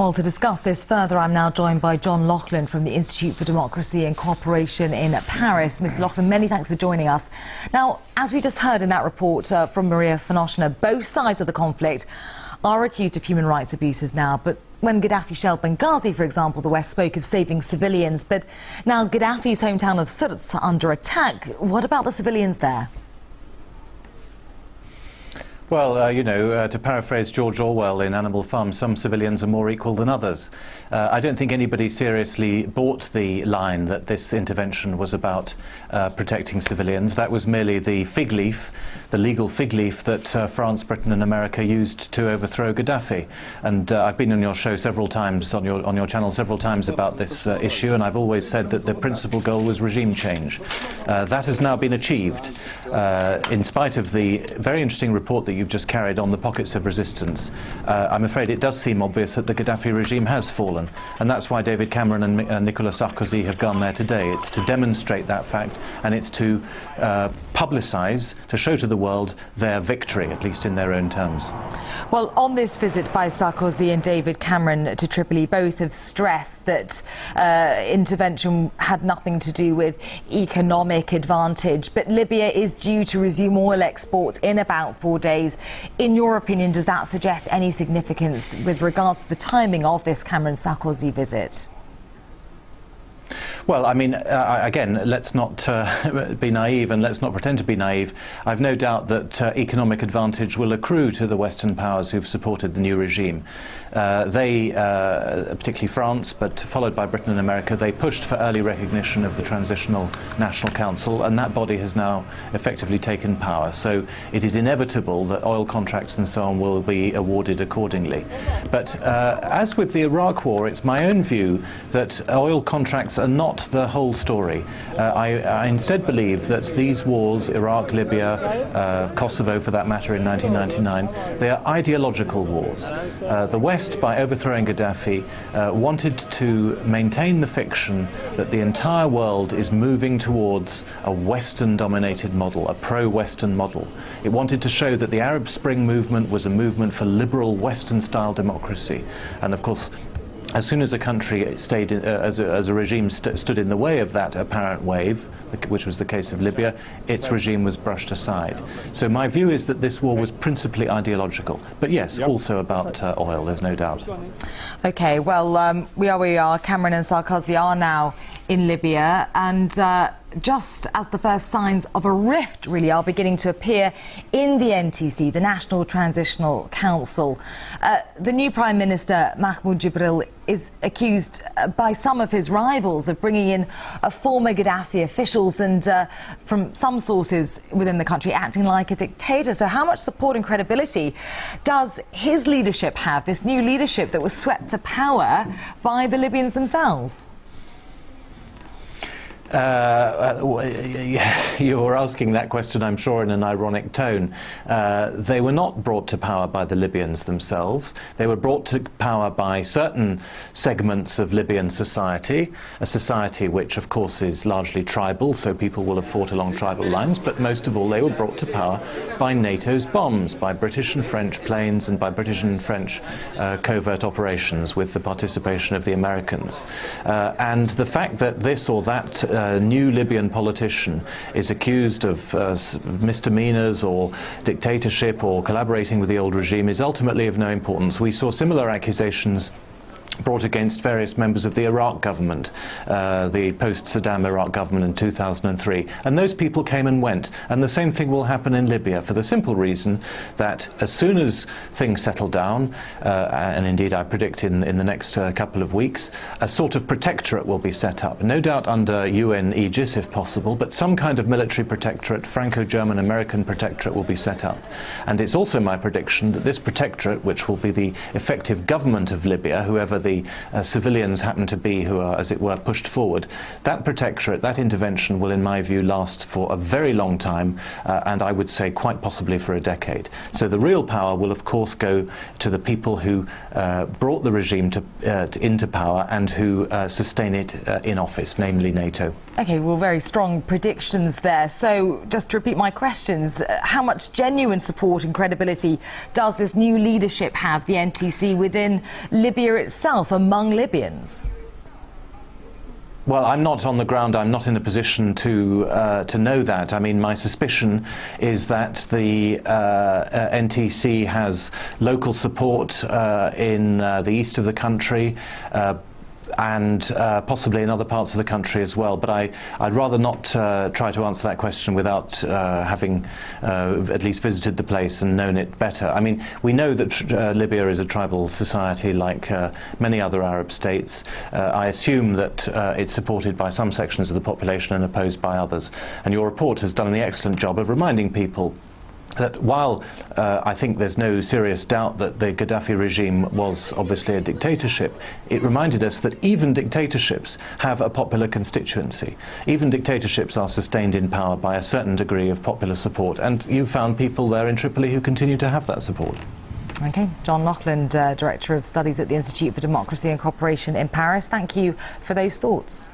Well, to discuss this further, I'm now joined by John Laughland from the Institute for Democracy and Cooperation in Paris. Mr. Laughland, many thanks for joining us. Now, as we just heard in that report from Maria Fanoshina, both sides of the conflict are accused of human rights abuses now. But when Gaddafi shelled Benghazi, for example, the West spoke of saving civilians. But now Gaddafi's hometown of Sirte under attack. What about the civilians there? Well, to paraphrase George Orwell in Animal Farm, some civilians are more equal than others. I don't think anybody seriously bought the line that this intervention was about protecting civilians. That was merely the fig leaf, the legal fig leaf that France, Britain and America used to overthrow Gaddafi. And I've been on your show several times, on your channel several times about this issue, and I've always said that the principal goal was regime change. That has now been achieved, in spite of the very interesting report that you've just carried on the pockets of resistance. I'm afraid it does seem obvious that the Gaddafi regime has fallen, and that's why David Cameron and Nicolas Sarkozy have gone there today. It's to demonstrate that fact, and it's to publicise, to show to the world their victory, at least in their own terms. Well, on this visit by Sarkozy and David Cameron to Tripoli, both have stressed that intervention had nothing to do with economic advantage, but Libya is due to resume oil exports in about 4 days. In your opinion, does that suggest any significance with regards to the timing of this Cameron-Sarkozy visit? Well, I mean, again, let's not be naive, and let's not pretend to be naive. I've no doubt that economic advantage will accrue to the Western powers who've supported the new regime. Particularly France, but followed by Britain and America, they pushed for early recognition of the Transitional National Council, and that body has now effectively taken power. So it is inevitable that oil contracts and so on will be awarded accordingly. But as with the Iraq War, it's my own view that oil contracts are not the whole story. I instead believe that these wars, Iraq, Libya, Kosovo for that matter in 1999, they are ideological wars. The West, by overthrowing Gaddafi, wanted to maintain the fiction that the entire world is moving towards a Western-dominated model, a pro-Western model. It wanted to show that the Arab Spring movement was a movement for liberal Western-style democracy. And of course, as soon as a country stayed as a regime stood in the way of that apparent wave, which was the case of Libya, its regime was brushed aside. So my view is that this war was principally ideological, but yes, also about oil, there's no doubt. OK, well, we are where we are. Cameron and Sarkozy are now in Libya, and just as the first signs of a rift really are beginning to appear in the NTC, the National Transitional Council, the new Prime Minister, Mahmoud Jibril, is accused by some of his rivals of bringing in former Gaddafi officials and, from some sources within the country, acting like a dictator. So how much support and credibility does his leadership have, this new leadership that was swept to power by the Libyans themselves? You were asking that question, I'm sure, in an ironic tone. They were not brought to power by the Libyans themselves. They were brought to power by certain segments of Libyan society, a society which, of course, is largely tribal, so people will have fought along tribal lines, but most of all, they were brought to power by NATO's bombs, by British and French planes and by British and French covert operations with the participation of the Americans. And the fact that this or that new Libyan politician is accused of misdemeanors or dictatorship or collaborating with the old regime is ultimately of no importance. We saw similar accusations brought against various members of the Iraq government, the post-Saddam Iraq government in 2003. And those people came and went. And the same thing will happen in Libya for the simple reason that as soon as things settle down, and indeed I predict in the next couple of weeks, a sort of protectorate will be set up. No doubt under UN aegis if possible, but some kind of military protectorate, Franco-German-American protectorate will be set up. And it's also my prediction that this protectorate, which will be the effective government of Libya, whoever the civilians happen to be who are, as it were, pushed forward, that protectorate, that intervention will, in my view, last for a very long time, and I would say quite possibly for a decade. So the real power will, of course, go to the people who brought the regime into power and who sustain it in office, namely NATO. OK, well, very strong predictions there. So, just to repeat my questions, how much genuine support and credibility does this new leadership have, the NTC, within Libya itself? yourself among Libyans? Well, I'm not on the ground. I'm not in a position to know that. I mean, my suspicion is that the NTC has local support in the east of the country, and possibly in other parts of the country as well. But I'd rather not try to answer that question without having at least visited the place and known it better. I mean, we know that Libya is a tribal society like many other Arab states. I assume that it's supported by some sections of the population and opposed by others. And your report has done an excellent job of reminding people that while I think there's no serious doubt that the Gaddafi regime was obviously a dictatorship, it reminded us that even dictatorships have a popular constituency. Even dictatorships are sustained in power by a certain degree of popular support, and you found people there in Tripoli who continue to have that support. OK. John Laughland, Director of Studies at the Institute for Democracy and Cooperation in Paris, thank you for those thoughts.